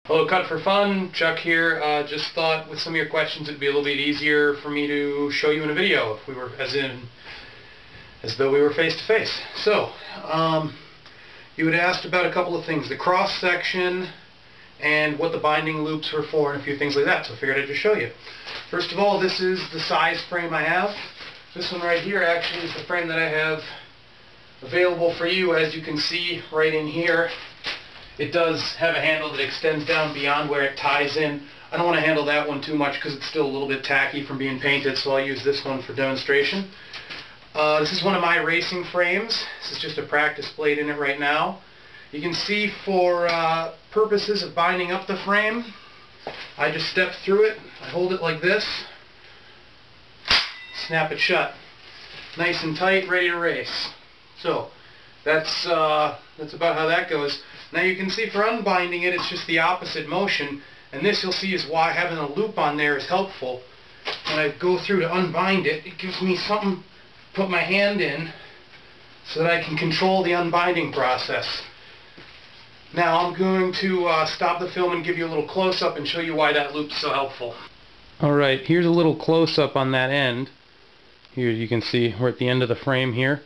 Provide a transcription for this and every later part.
Hello, Cut for Fun. Chuck here. Just thought with some of your questions it'd be a little bit easier for me to show you in a video if we were as though we were face to face. So, you had asked about a couple of things, the cross section and what the binding loops were for and a few things like that, so I figured I'd just show you. First of all, this is the size frame I have. This one right here actually is the frame that I have available for you. As you can see right in here, it does have a handle that extends down beyond where it ties in. I don't want to handle that one too much because it's still a little bit tacky from being painted, so I'll use this one for demonstration. This is one of my racing frames. This is just a practice blade in it right now. You can see for purposes of binding up the frame, I just step through it, I hold it like this, snap it shut. Nice and tight, ready to race. So, that's about how that goes. Now you can see for unbinding it, it's just the opposite motion, and this you'll see is why having a loop on there is helpful. When I go through to unbind it, it gives me something to put my hand in so that I can control the unbinding process. Now I'm going to stop the film and give you a little close-up and show you why that loop's so helpful. Alright, here's a little close-up on that end. Here you can see we're at the end of the frame here.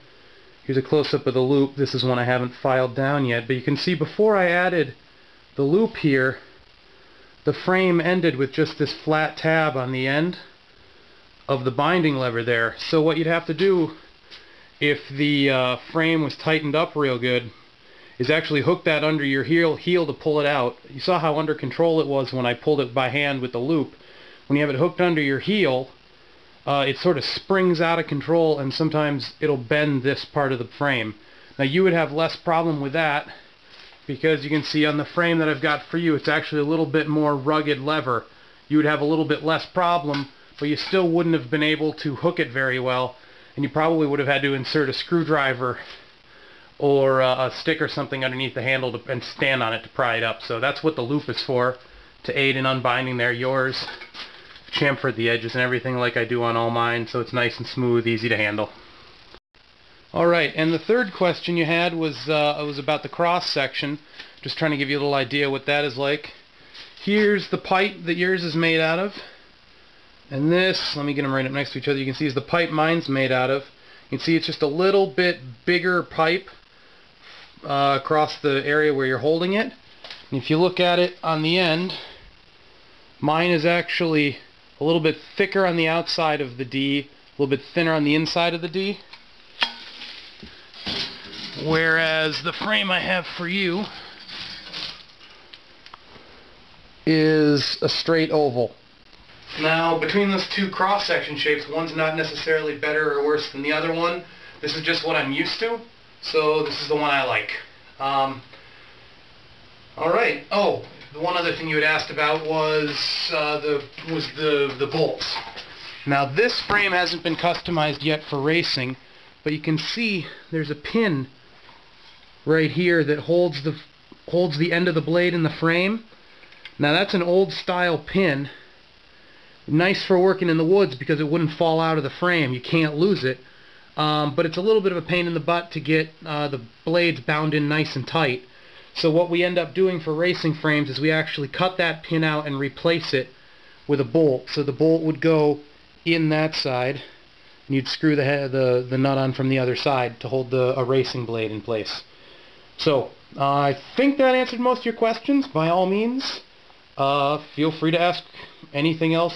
Here's a close-up of the loop. This is one I haven't filed down yet, but you can see before I added the loop here, the frame ended with just this flat tab on the end of the binding lever there. So what you'd have to do if the frame was tightened up real good is actually hook that under your heel to pull it out. You saw how under control it was when I pulled it by hand with the loop. When you have it hooked under your heel, it sort of springs out of control, and sometimes it'll bend this part of the frame. Now you would have less problem with that because you can see on the frame that I've got for you, it's actually a little bit more rugged lever. You would have a little bit less problem, but you still wouldn't have been able to hook it very well, and you probably would have had to insert a screwdriver or a stick or something underneath the handle and stand on it to pry it up. So that's what the loop is for, to aid in unbinding there. Yours chamfered the edges and everything like I do on all mine, so it's nice and smooth, easy to handle. Alright, and the third question you had was about the cross section. Just trying to give you a little idea what that is like. Here's the pipe that yours is made out of, and this, let me get them right up next to each other, you can see is the pipe mine's made out of. You can see it's just a little bit bigger pipe across the area where you're holding it. And if you look at it on the end, mine is actually a little bit thicker on the outside of the D, a little bit thinner on the inside of the D. Whereas the frame I have for you is a straight oval. Now, between those two cross-section shapes, one's not necessarily better or worse than the other one. This is just what I'm used to, so this is the one I like. Alright, oh, the one other thing you had asked about was the bolts. Now this frame hasn't been customized yet for racing, but you can see there's a pin right here that holds the end of the blade in the frame. Now that's an old style pin. Nice for working in the woods because it wouldn't fall out of the frame. You can't lose it. But it's a little bit of a pain in the butt to get the blades bound in nice and tight. So what we end up doing for racing frames is we actually cut that pin out and replace it with a bolt. So the bolt would go in that side, and you'd screw the nut on from the other side to hold a racing blade in place. So I think that answered most of your questions. By all means, feel free to ask anything else